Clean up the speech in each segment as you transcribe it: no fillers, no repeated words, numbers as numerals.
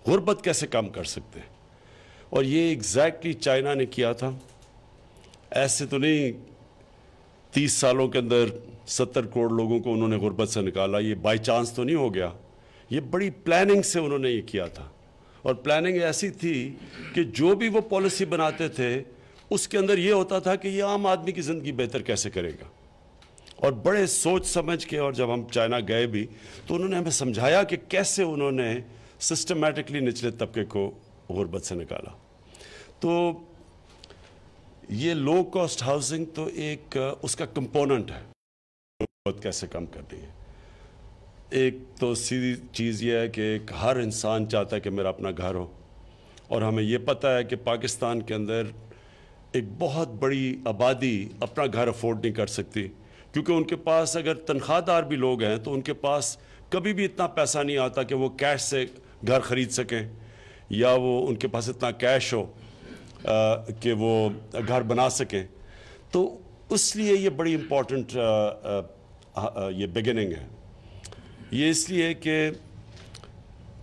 غربت کیسے کم کر سکتے ہیں. اور یہ ایگزیکٹلی چائنا نے کیا تھا. ایسے تو نہیں 30 سالوں کے اندر 70 کروڑ لوگوں کو انہوں نے غربت سے نکالا. یہ بائی چانس تو نہیں ہو گیا, یہ بڑی پلاننگ سے انہوں نے یہ کیا تھا. اور پلاننگ ایسی تھی کہ جو بھی وہ پالیسی بناتے تھے اس کے اندر یہ ہوتا تھا کہ یہ عام آدمی کی زندگی بہتر کیسے کرے گا. اور بڑے سوچ سمجھ کے, اور جب ہم چائنا گئے بھی تو انہوں نے ہمیں سمجھایا کہ کیسے انہوں نے سسٹمیٹکلی نچلے طبقے کو غربت سے نکالا. تو یہ لو کاسٹ ہاؤسنگ تو ایک اس کا کمپوننٹ ہے غربت کیسے کم کرنی ہے. ایک تو سیدھی چیز یہ ہے کہ ہر انسان چاہتا ہے کہ میرا اپنا گھر ہو, اور ہمیں یہ پتہ ہے کہ پاکستان کے اندر ایک بہت بڑی آبادی اپنا گھر افورڈ نہیں کر سکتی, کیونکہ ان کے پاس اگر تنخواہ دار بھی لوگ ہیں تو ان کے پاس کبھی بھی اتنا پیسہ نہیں آتا کہ وہ کیش سے گھر خرید سکیں, یا وہ ان کے پاس اتنا کیش ہو کہ وہ گھر بنا سکیں. تو اس لیے یہ بڑی امپورٹنٹ یہ بگننگ ہے. یہ اس لیے کہ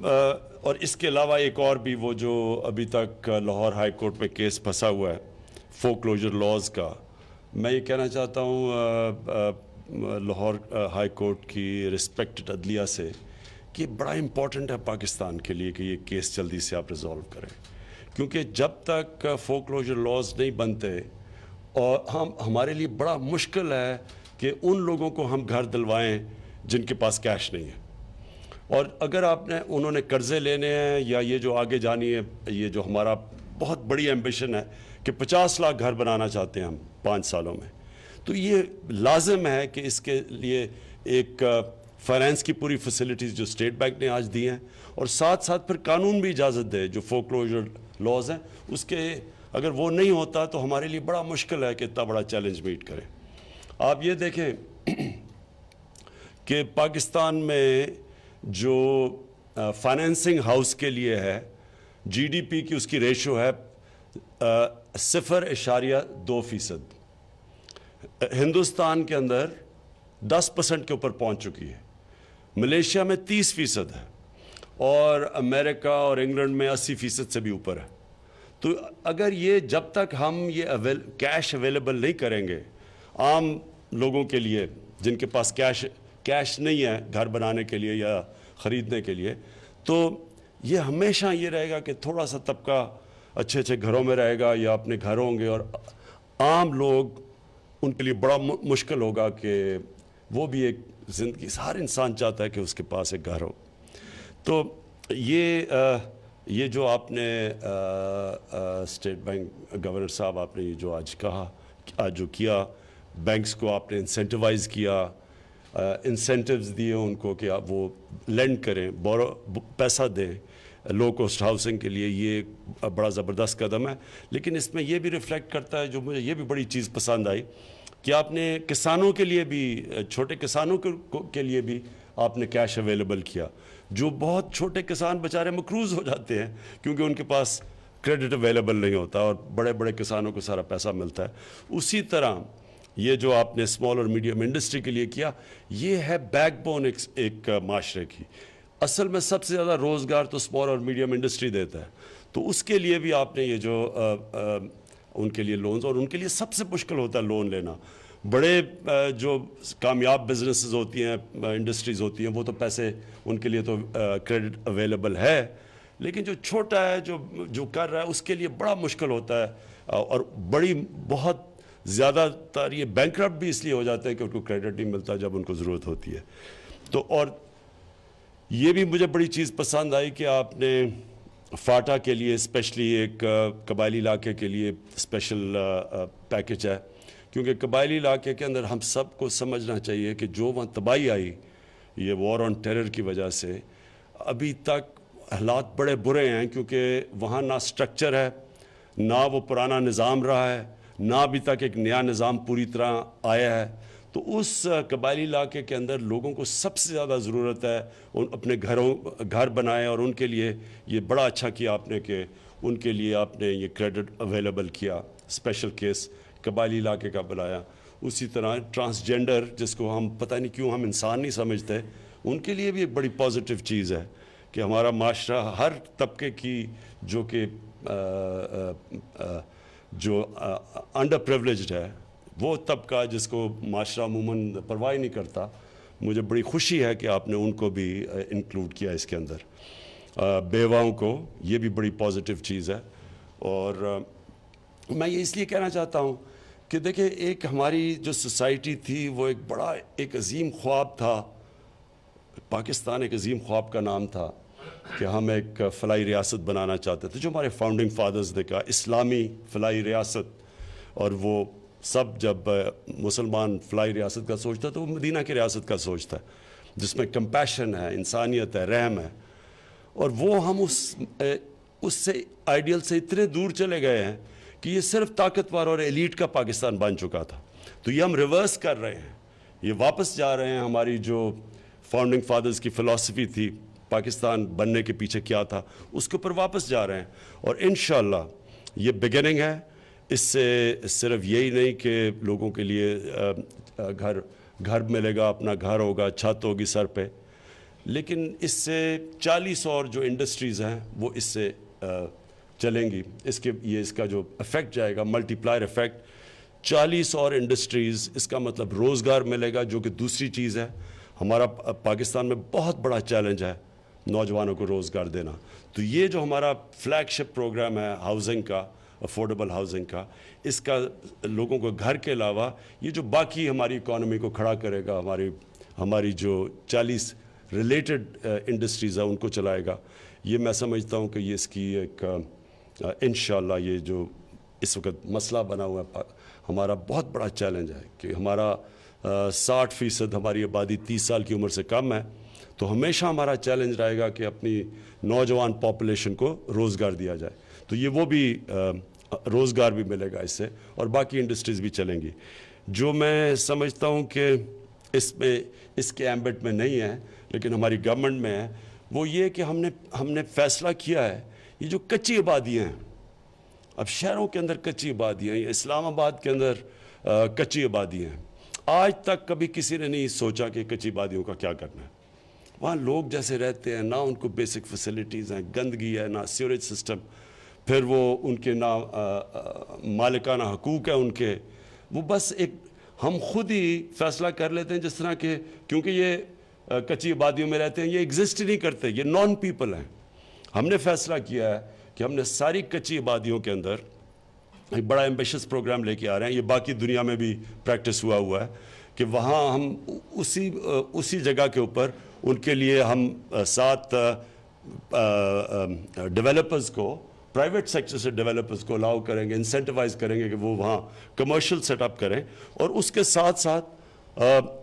اور اس کے علاوہ ایک اور بھی وہ جو ابھی تک لاہور ہائی کورٹ میں کیس پھنسا ہوا ہے فور کلوجر لاز کا, میں یہ کہنا چاہتا ہوں لاہور ہائی کورٹ کی رسپیکٹڈ عدلیہ سے کہ یہ بڑا امپورٹنٹ ہے پاکستان کے لیے کہ یہ کیس جلدی سے آپ ریزالو کریں, کیونکہ جب تک فور کلوجر لاز نہیں بنتے اور ہمارے لیے بڑا مشکل ہے کہ ان لوگوں کو ہم گھر دلوائیں جن کے پاس کیش نہیں ہے. اور اگر انہوں نے قرضے لینے ہیں یا یہ جو آگے جانی ہے, یہ جو ہمارا بہت بڑی ایمبیشن ہے کہ 50 لاکھ گھر بنانا چاہتے ہیں ہم 5 سالوں میں, تو یہ لازم ہے کہ اس کے لیے ایک فائنینس کی پوری فیسلٹیز جو اسٹیٹ بینک نے آج دی ہیں, اور ساتھ ساتھ پھر قانون بھی اجازت دے جو فور کلوجر لاز ہیں اس کے, اگر وہ نہیں ہوتا تو ہمارے لیے بڑا مشکل ہے کہ اتنا بڑا چیلنج میٹ کریں. آپ یہ دیکھیں کہ پاکستان میں جو فائنینسنگ ہاؤس کے لیے ہے جی ڈی پی کی اس کی ریشو ہے 0.2%. ہندوستان کے اندر 10% کے اوپر پہنچ چکی ہے, ملیشیا میں 30% ہے, اور امریکہ اور انگلینڈ میں 80% سے بھی اوپر ہے. تو اگر یہ جب تک ہم یہ کیش اویلیبل نہیں کریں گے عام لوگوں کے لیے جن کے پاس کیش نہیں ہے گھر بنانے کے لیے یا خریدنے کے لیے, تو یہ ہمیشہ یہ رہے گا کہ تھوڑا سا طبقہ اچھے اچھے گھروں میں رہے گا یا اپنے گھر ہوں گے, اور عام لوگ ان کے لیے بڑا مشکل ہوگا کہ وہ بھی ایک زندگی, ہر انسان چاہتا ہے کہ اس کے پاس ایک گھر ہو. تو یہ جو آپ نے اسٹیٹ بینک گورنر صاحب آپ نے یہ جو آج کہا, آج جو کیا, بینکس کو آپ نے انسینٹیوائز کیا, انسینٹیوز دیے ان کو کہ آپ وہ لینڈ کریں, پیسہ دیں لو کاسٹ ہاؤسنگ کے لیے, یہ بڑا زبردست قدم ہے. لیکن اس میں یہ بھی ریفلیکٹ کرتا ہے, جو مجھے یہ بھی بڑی چیز پسند آئی کہ آپ نے کسانوں کے لیے بھی, چھوٹے کسانوں کے لیے بھی آپ نے کیش اویلیبل کیا, جو بہت چھوٹے کسان بیچارے مقروض ہو جاتے ہیں کیونکہ ان کے پاس کریڈٹ اویلیبل نہیں ہوتا, اور بڑے بڑے کسانوں کو سارا پیسہ ملتا ہے. اسی طرح یہ جو آپ نے اسمال اور میڈیم انڈسٹری کے لیے کیا, یہ ہے بیک بون ایک معاشرے کی. اصل میں سب سے زیادہ روزگار تو اسمال اور میڈیم انڈسٹری دیتا ہے, تو اس کے لیے بھی آپ نے یہ جو ان کے لیے لونز, اور ان کے لیے سب سے مشکل ہوتا ہے لون لینا. بڑے جو کامیاب بزنسز ہوتی ہیں, انڈسٹریز ہوتی ہیں, وہ تو پیسے ان کے لیے تو کریڈٹ اویلیبل ہے, لیکن جو چھوٹا ہے جو کر رہا ہے اس کے لیے بڑا مشکل ہوتا ہے, اور بہت زیادہ تر یہ بینکرپٹ بھی اس لیے ہو جاتے ہیں کہ ان کو کریڈٹ نہیں ملتا جب ان کو ضرورت ہوتی ہے. تو اور یہ بھی مجھے بڑی چیز پسند آئی کہ آپ نے فاٹا کے لیے اسپیشلی ایک قبائلی علاقے کے لیے اسپیشل پیکج ہے, کیونکہ قبائلی علاقے کے اندر ہم سب کو سمجھنا چاہیے کہ جو وہاں تباہی آئی یہ وار آن ٹیرر کی وجہ سے, ابھی تک حالات بڑے برے ہیں, کیونکہ وہاں نہ سٹرکچر ہے, نہ وہ پرانا نظام رہا ہے, نہ ابھی تک ایک نیا نظام پوری طرح آیا ہے. تو اس قبائلی علاقے کے اندر لوگوں کو سب سے زیادہ ضرورت ہے اپنے گھر بنائے, اور ان کے لیے یہ بڑا اچھا کیا آپ نے کہ ان کے لیے آپ نے یہ کریڈٹ اویلیبل کیا, اسپیشل کیس قبائلی علاقے کا بنایا. اسی طرح ٹرانسجینڈر, جس کو ہم پتہ نہیں کیوں ہم انسان نہیں سمجھتے, ان کے لیے بھی ایک بڑی پازیٹیو چیز ہے کہ ہمارا معاشرہ ہر طبقے کی جو کہ جو انڈر پریولیجڈ ہے، وہ طبقہ جس کو معاشرہ عموماً پرواہ نہیں کرتا، مجھے بڑی خوشی ہے کہ آپ نے ان کو بھی انکلوڈ کیا اس کے اندر، بیواؤں کو، یہ بھی بڑی پازیٹیو چیز ہے۔ اور میں یہ اس لیے کہنا چاہتا ہوں کہ دیکھیں، ایک ہماری جو سوسائٹی تھی وہ ایک عظیم خواب تھا، پاکستان ایک عظیم خواب کا نام تھا کہ ہم ایک فلاحی ریاست بنانا چاہتے تھے، جو ہمارے فاؤنڈنگ فادرز نے کہا اسلامی فلاحی ریاست۔ اور وہ سب جب مسلمان فلاحی ریاست کا سوچتا ہے تو وہ مدینہ کی ریاست کا سوچتا ہے، جس میں کمپیشن ہے، انسانیت ہے، رحم ہے۔ اور وہ ہم اس سے آئیڈیل سے اتنے دور چلے گئے ہیں کہ یہ صرف طاقتور اور ایلیٹ کا پاکستان بن چکا تھا۔ تو یہ ہم ریورس کر رہے ہیں، یہ واپس جا رہے ہیں، ہماری جو فاؤنڈنگ فادرز کی فلسفی تھی پاکستان بننے کے پیچھے کیا تھا، اس کے اوپر واپس جا رہے ہیں۔ اور انشاءاللہ یہ بگننگ ہے، اس سے صرف یہی نہیں کہ لوگوں کے لیے گھر ملے گا، اپنا گھر ہوگا، چھت ہوگی سر پہ، لیکن اس سے 40 اور جو انڈسٹریز ہیں وہ اس سے چلیں گی۔ اس کا جو افیکٹ جائے گا، ملٹی پلائر افیکٹ، 40 اور انڈسٹریز، اس کا مطلب روزگار ملے گا، جو کہ دوسری چیز ہے۔ ہمارا پاکستان میں بہت بڑا چیلنج ہے نوجوانوں کو روزگار دینا۔ تو یہ جو ہمارا فلیگ شپ پروگرام ہے ہاؤسنگ کا، افورڈیبل ہاؤسنگ کا، اس کا لوگوں کو گھر کے علاوہ یہ جو باقی ہماری اکانومی کو کھڑا کرے گا، ہماری جو 40 ریلیٹڈ انڈسٹریز ہیں ان کو چلائے گا۔ یہ میں سمجھتا ہوں کہ یہ اس کی ایک انشاءاللہ یہ جو اس وقت مسئلہ بنا ہوا ہے، ہمارا بہت بڑا چیلنج ہے کہ ہمارا 60% ہماری آبادی 30 سال کی عمر سے کم ہے، تو ہمیشہ ہمارا چیلنج رہے گا کہ اپنی نوجوان پاپولیشن کو روزگار دیا جائے۔ تو یہ وہ بھی روزگار بھی ملے گا اس سے، اور باقی انڈسٹریز بھی چلیں گی۔ جو میں سمجھتا ہوں کہ اس کے ایمبٹ میں نہیں ہے لیکن ہماری گورنمنٹ میں ہے، وہ یہ کہ ہم نے فیصلہ کیا ہے، یہ جو کچی آبادیاں ہیں، اب شہروں کے اندر کچی آبادیاں ہیں، اسلام آباد کے اندر کچی آبادیاں ہیں، آج تک کبھی کسی نے نہیں سوچا کہ کچی آبادیوں کا کیا کرنا ہے۔ وہاں لوگ جیسے رہتے ہیں، نہ ان کو بیسک فیسلٹیز ہیں، گندگی ہے، نہ سیوریج سسٹم، پھر وہ ان کے نہ مالکانہ حقوق ہیں ان کے، وہ بس ہم خود ہی فیصلہ کر لیتے ہیں جس طرح کہ کیونکہ یہ کچی آبادیوں میں رہتے ہیں، یہ ایگزسٹ ہی نہیں کرتے، یہ نان پیپل ہیں۔ ہم نے فیصلہ کیا ہے کہ ہم نے ساری کچی آبادیوں کے اندر ایک بڑا ایمبیشس پروگرام لے کے آ رہے ہیں، یہ باقی دنیا میں بھی پریکٹس ہوا ہے کہ وہاں ہم اسی جگہ کے اوپر ان کے لیے ہم 7 ڈیولپرز کو، پرائیویٹ سیکٹر سے ڈیولپرز کو الاؤ کریں گے، انسینٹیوائز کریں گے کہ وہ وہاں کمرشل سیٹ اپ کریں، اور اس کے ساتھ ساتھ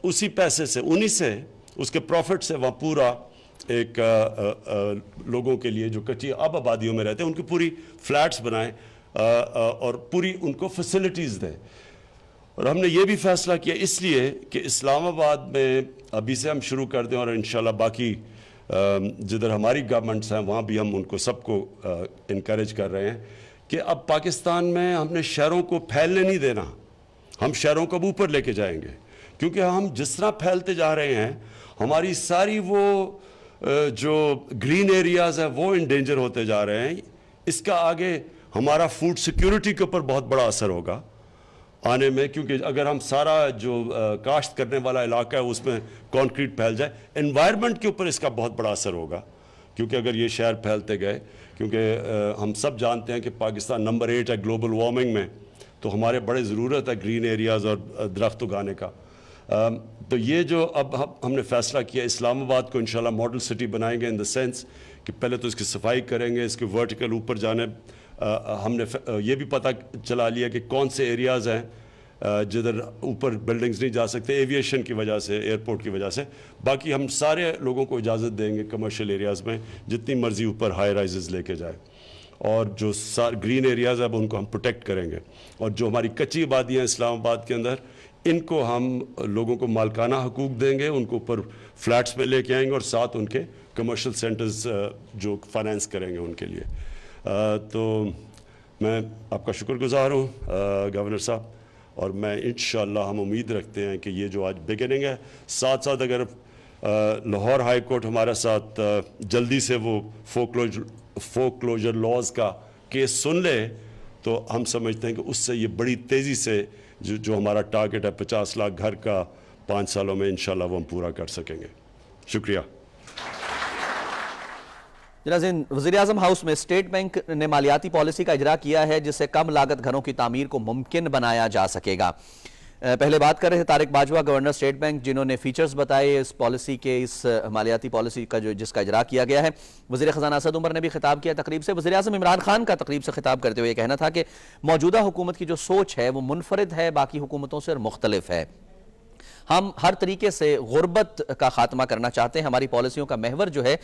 اسی پیسے سے، انہی سے، اس کے پروفٹ سے وہاں پورا ایک لوگوں کے لیے جو کچی آبادیوں میں رہتے ہیں ان کی پوری فلیٹس بنائیں اور پوری ان کو فیسلٹیز دیں۔ اور ہم نے یہ بھی فیصلہ کیا اس لیے کہ اسلام آباد میں ابھی سے ہم شروع کر دیں، اور انشاءاللہ باقی جدھر ہماری گورنمنٹس ہیں وہاں بھی ہم ان کو سب کو انکریج کر رہے ہیں کہ اب پاکستان میں ہم نے شہروں کو پھیلنے نہیں دینا، ہم شہروں کو اوپر لے کے جائیں گے، کیونکہ ہم جس طرح پھیلتے جا رہے ہیں ہماری ساری وہ جو گرین ایریاز ہیں وہ انڈینجر ہوتے جا رہے ہیں۔ اس کا آگے ہمارا فوڈ سیکیورٹی کے اوپر بہت بڑا اثر ہوگا آنے میں، کیونکہ اگر ہم سارا جو کاشت کرنے والا علاقہ ہے اس میں کانکریٹ پھیل جائے، انوائرمنٹ کے اوپر اس کا بہت بڑا اثر ہوگا، کیونکہ اگر یہ شہر پھیلتے گئے، کیونکہ ہم سب جانتے ہیں کہ پاکستان نمبر 8 ہے گلوبل وارمنگ میں، تو ہمارے بڑے ضرورت ہے گرین ایریاز اور درخت اگانے کا۔ تو یہ جو اب ہم نے فیصلہ کیا، اسلام آباد کو انشاءاللہ ماڈل سٹی بنائیں گے، ان دا سینس کہ پہلے تو اس کی صفائی کریں گے، اس کے ورٹیکل اوپر جانے، ہم نے یہ بھی پتہ چلا لیا کہ کون سے ایریاز ہیں جدھر اوپر بلڈنگز نہیں جا سکتے ایویشن کی وجہ سے، ایئرپورٹ کی وجہ سے، باقی ہم سارے لوگوں کو اجازت دیں گے کمرشل ایریاز میں جتنی مرضی اوپر ہائی رائزز لے کے جائے، اور جو گرین ایریاز ہیں اب ان کو ہم پروٹیکٹ کریں گے، اور جو ہماری کچی آبادیاں اسلام آباد کے اندر ان کو ہم لوگوں کو مالکانہ حقوق دیں گے، ان کو اوپر فلیٹس میں لے کے آئیں گے، اور ساتھ ان کے کمرشل سینٹرز جو فائنینس کریں گے ان کے لیے۔ تو میں آپ کا شکر گزار ہوں گورنر صاحب، اور میں انشاءاللہ ہم امید رکھتے ہیں کہ یہ جو آج بگننگ ہے، ساتھ ساتھ اگر لاہور ہائی کورٹ ہمارے ساتھ جلدی سے وہ فورکلوجر لاز کا کیس سن لے تو ہم سمجھتے ہیں کہ اس سے یہ بڑی تیزی سے جو ہمارا ٹارگٹ ہے 50 لاکھ گھر کا 5 سالوں میں انشاءاللہ وہ ہم پورا کر سکیں گے. شکریہ. ناظرین، وزیراعظم ہاؤس میں اسٹیٹ بینک نے مالیاتی پالیسی کا اجرا کیا ہے جس سے کم لاگت گھروں کی تعمیر کو ممکن بنایا جا سکے گا. پہلے بات کر رہے تھے Tariq Bajwa, governor state bank, جنہوں نے فیچرز بتائے اس پالیسی کے، اس مالیاتی پالیسی کا جس کا اجرا کیا گیا ہے. وزیر خزانہ اسد عمر نے بھی خطاب کیا تقریب سے. وزیراعظم عمران خان کا تقریب سے خطاب کرتے ہوئے یہ کہنا تھا کہ موجودہ حکومت کی جو سوچ ہے وہ منفرد ہے، باقی حکومتوں سے مختلف ہے. ہم ہر طریقے سے غربت کا خاتمہ کرنا چاہتے ہیں. ہماری پالیسیوں کا محور جو ہے